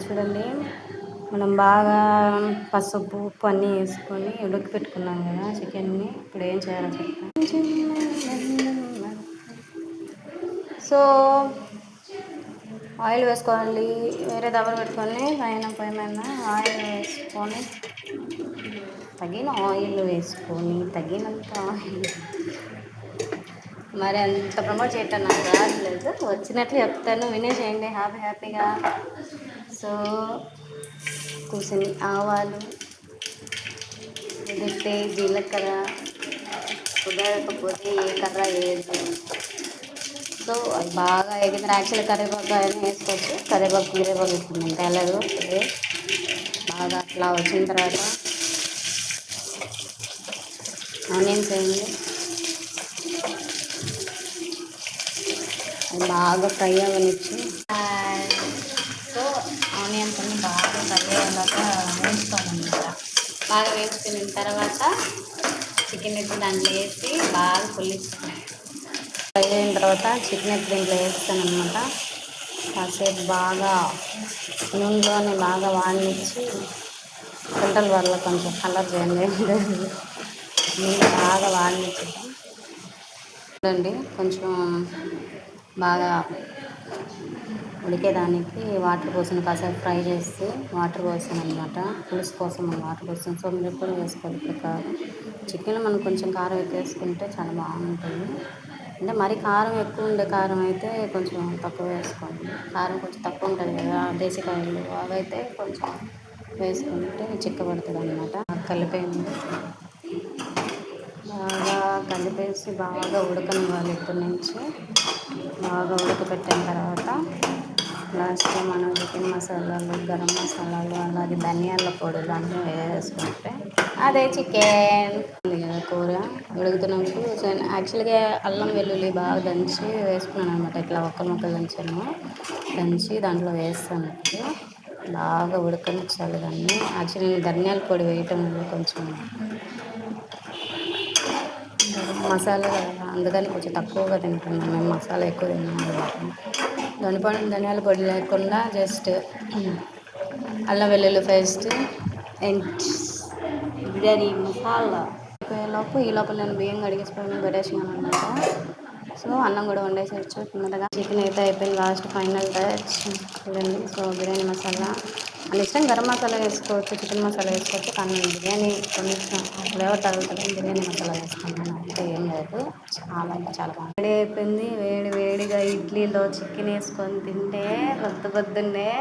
చూడండి, మనం బాగా పసుపు ఉప్పు అన్నీ వేసుకొని ఉడకపెట్టుకున్నాం కదా చికెన్ని. ఇప్పుడు ఏం చేయాలో చెప్తాను. సో ఆయిల్ వేసుకోవాలి. వేరే దబర పెట్టుకొని పొయ్యి మీద ఆయిల్ వేసుకొని తగినంత ఆయిల్, మరి అంత ప్రమోట్ చేయటం నాకు రావట్లేదు, వచ్చినట్లు చెప్తాను, వినేసేయండి హ్యాపీగా. సో కూర్చొని ఆవాలు, ఉడితే జీలకర్ర, కుదరకపోతే ఏ కర్ర వేయద్దు. సో అది బాగా ఎగిన యాక్చువల్లీ కరివేపాకు అయినా వేసుకోవచ్చు, కరివేపాకు వేసుకుంటాం తెల్లదు. బాగా అట్లా వచ్చిన తర్వాత ఆనియన్స్ వేయండి. అది బాగా ఫ్రై అవ్వనిచ్చి, సో ఆనియన్స్ అన్ని బాగా ఫ్రై అయ్యేలాగా వేసుకోవాలన్నమాట. బాగా వేసుకున్న తర్వాత చికెన్ ఎత్తి దాంట్లో వేసి బాగా పులిస్తాను. ఫ్రై అయిన తర్వాత చికెన్ ఎత్తి దీంట్లో వేస్తాను అనమాట. కాసేపు బాగా నూనెలోనే బాగా వాడినిచ్చి, కుంటల వల్ల కొంచెం కలర్ చేయండి, నీళ్ళు బాగా వాడినిచ్చేద్దాం. చూడండి, కొంచెం బాగా ఉడికేదానికి వాటర్ పోసాను, కాసేపు ఫ్రై చేసి వాటర్ పోసాను అనమాట. పులుసు కోసం వాటర్ పోసాను. సో మీరు ఎప్పుడు వేసుకోవాలి. ఇప్పుడు చికెన్ మనం కొంచెం కారం ఎక్కువ వేసుకుంటే చాలా బాగుంటుంది. అంటే మరి కారం ఎక్కువ ఉండే కారం అయితే కొంచెం తక్కువ వేసుకోండి. కారం కొంచెం తక్కువ ఉంటుంది కదా దేశీకాయలు, అవైతే కొంచెం వేసుకుంటే చిక్కబడుతుంది అనమాట. కలిపేయండి, బాగా కలిపేసి బాగా ఉడకనివ్వాలి. ఇప్పటి నుంచి బాగా ఉడకపెట్టిన తర్వాత లాస్ట్లో మనం చికెన్ మసాలాలు, గరం మసాలాలు, అలాగే ధనియాల పొడులు అన్నీ వేసుకుంటే అదే చికెన్ కూర. ఉడుకుతున్నప్పుడు యాక్చువల్గా అల్లం వెల్లుల్లి బాగా దంచి వేసుకున్నాను అనమాట. ఇట్లా ముక్కలు దంచి దాంట్లో వేస్తాను. బాగా ఉడకనిచ్చాలి దాన్ని. యాక్చువల్లీ నేను ధనియాల పొడి వేయటం వల్ల కొంచెం మసాలా అందుకని కొంచెం తక్కువగా తింటున్నాను మేము, మసాలా ఎక్కువ తిన్నాను. ధనియాల పొడి లేకుండా జస్ట్ అల్లం వెల్లుల్లి పేస్ట్ అండ్ బిర్యానీ మసాలా ఈ లోపల నేను బియ్యం కడిగేసుకొని పెట్టేసాను అనమాట. సో అన్నం కూడా వండేసేయచ్చు చిన్నగా. చికెన్ అయితే అయిపోయింది, లాస్ట్ ఫైనల్ టచ్ చూడండి. సో బిర్యానీ మసాలా అని ఇష్టం, గరం మసాలా వేసుకోవచ్చు, చికెన్ మసాలా వేసుకోవచ్చు, కానీ బిర్యానీ కొంచెం ఫ్లేవర్ తగులుతుంది, బిర్యానీ మసాలా వేసుకున్నాను. అంటే ఏం లేదు, చాలా అంటే చాలా బాగుంది. రెడీ అయిపోయింది. వేడిగా ఇడ్లీలో చికెన్ వేసుకొని తింటే పొద్దున్నే